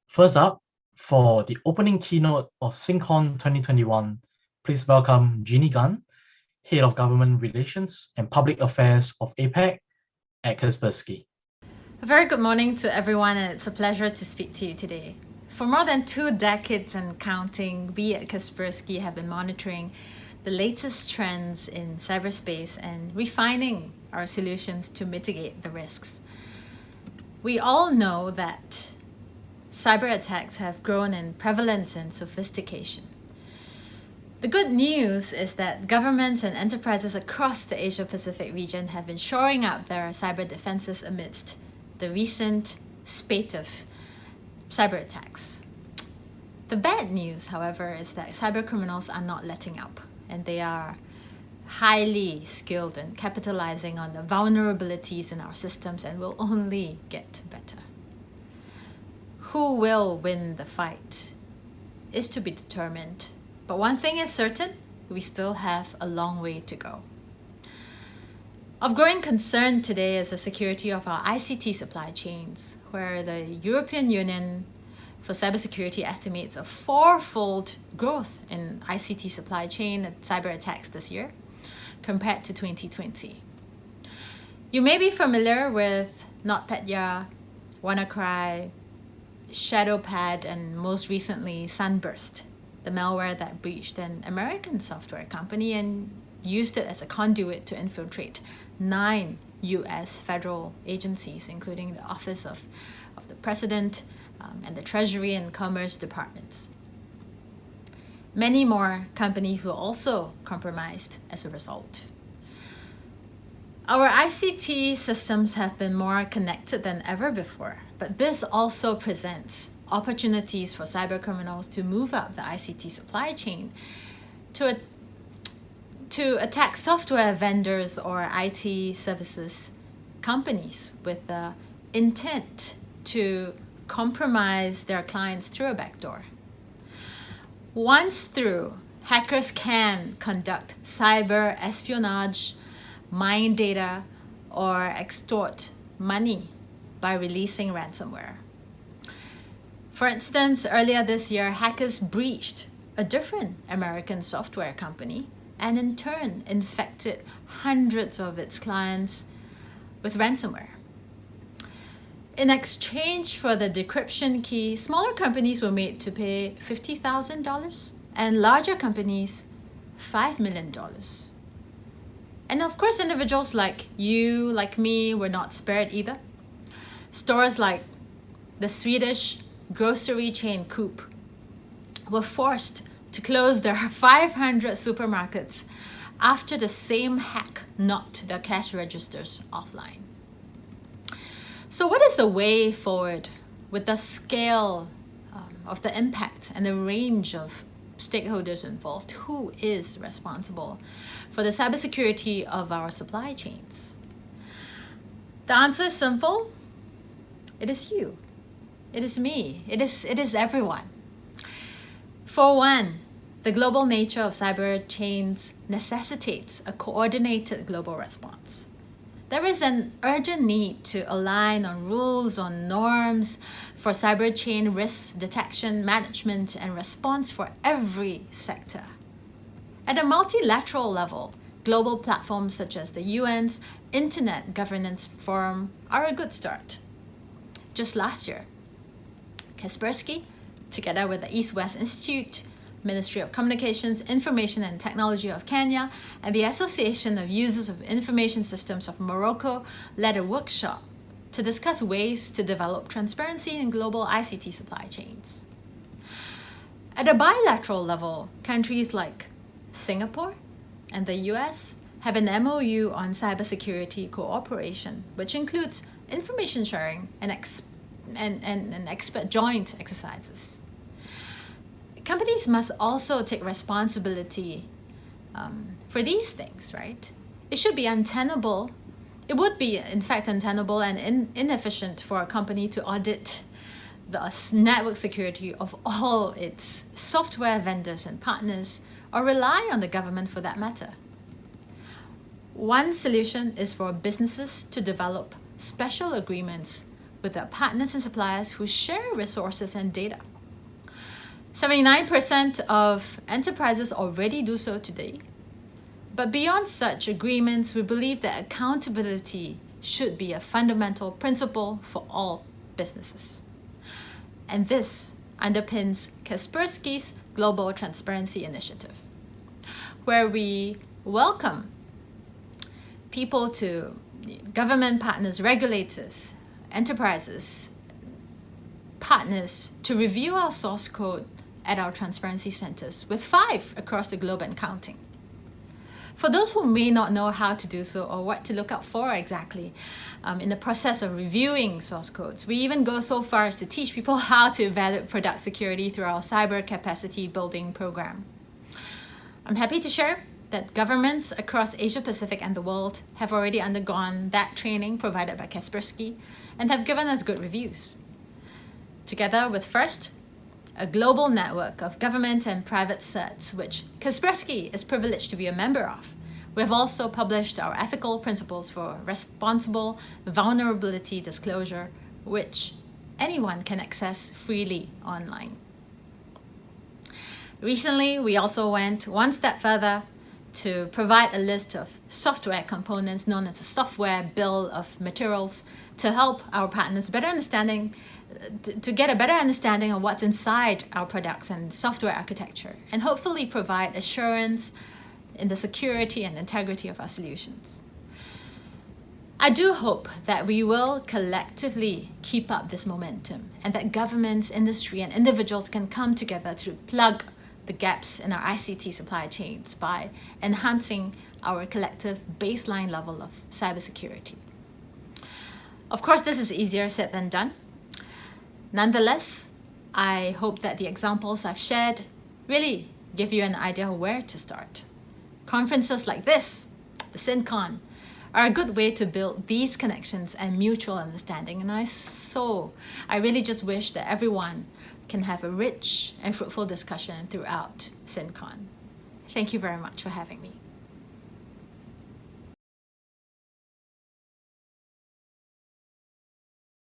First up, for the opening keynote of SINCON 2021, please welcome Genie, Head of Government Relations and Public Affairs of APAC at Kaspersky. A very good morning to everyone, and it's a pleasure to speak to you today. For more than 2 decades and counting, we at Kaspersky have been monitoring the latest trends in cyberspace and refining our solutions to mitigate the risks. We all know that cyber attacks have grown in prevalence and sophistication. The good news is that governments and enterprises across the Asia-Pacific region have been shoring up their cyber defenses amidst the recent spate of cyber attacks. The bad news, however, is that cybercriminals are not letting up, and they are highly skilled in capitalizing on the vulnerabilities in our systems and will only get better. Who will win the fight is to be determined, but one thing is certain, we still have a long way to go. Of growing concern today is the security of our ICT supply chains, where the European Union for cybersecurity estimates a 4-fold growth in ICT supply chain and cyber attacks this year compared to 2020. You may be familiar with NotPetya, WannaCry, ShadowPad, and most recently Sunburst, the malware that breached an American software company and used it as a conduit to infiltrate 9 US federal agencies, including the Office of the President and the Treasury and Commerce departments. Many more companies were also compromised as a result. Our ICT systems have been more connected than ever before, but this also presents opportunities for cybercriminals to move up the ICT supply chain to attack software vendors or IT services companies with the intent to compromise their clients through a backdoor. Once through, hackers can conduct cyber espionage, mine data, or extort money by releasing ransomware. For instance, earlier this year, hackers breached a different American software company and in turn infected hundreds of its clients with ransomware. In exchange for the decryption key, smaller companies were made to pay $50,000 and larger companies $5 million. And of course, individuals like you, like me, were not spared either. Stores like the Swedish grocery chain Coop were forced to close their 500 supermarkets after the same hack knocked their cash registers offline. So what is the way forward with the scale of the impact and the range of stakeholders involved? Who is responsible for the cybersecurity of our supply chains? The answer is simple. It is you. It is me. It is everyone. For one, the global nature of cyber chains necessitates a coordinated global response. There is an urgent need to align on rules, on norms for cyber chain risk detection, management, and response for every sector. At a multilateral level, global platforms such as the UN's Internet Governance Forum are a good start. Just last year, Kaspersky, together with the East-West Institute, Ministry of Communications, Information and Technology of Kenya, and the Association of Users of Information Systems of Morocco, led a workshop to discuss ways to develop transparency in global ICT supply chains. At a bilateral level, countries like Singapore and the US have an MOU on cybersecurity cooperation, which includes information sharing and expert joint exercises. Companies must also take responsibility for these things, right? It should be untenable. It would be, in fact, untenable and inefficient for a company to audit the network security of all its software vendors and partners, or rely on the government for that matter. One solution is for businesses to develop special agreements with their partners and suppliers who share resources and data. 79% of enterprises already do so today. But beyond such agreements, we believe that accountability should be a fundamental principle for all businesses. And this underpins Kaspersky's Global Transparency Initiative, where we welcome people to government partners, regulators, enterprises, partners to review our source code at our transparency centers, with 5 across the globe and counting. For those who may not know how to do so or what to look out for exactly in the process of reviewing source codes, we even go so far as to teach people how to evaluate product security through our cyber capacity building program. I'm happy to share that governments across Asia Pacific and the world have already undergone that training provided by Kaspersky and have given us good reviews. Together with FIRST, a global network of government and private certs, which Kaspersky is privileged to be a member of, we have also published our ethical principles for responsible vulnerability disclosure, which anyone can access freely online. Recently, we also went one step further to provide a list of software components known as a software bill of materials to help our partners to get a better understanding of what's inside our products and software architecture, and hopefully provide assurance in the security and integrity of our solutions. I do hope that we will collectively keep up this momentum and that governments, industry, and individuals can come together to plug the gaps in our ICT supply chains by enhancing our collective baseline level of cybersecurity. Of course, this is easier said than done. Nonetheless, I hope that the examples I've shared really give you an idea of where to start. Conferences like this, the SINCON, are a good way to build these connections and mutual understanding. And I really just wish that everyone can have a rich and fruitful discussion throughout SINCON. Thank you very much for having me.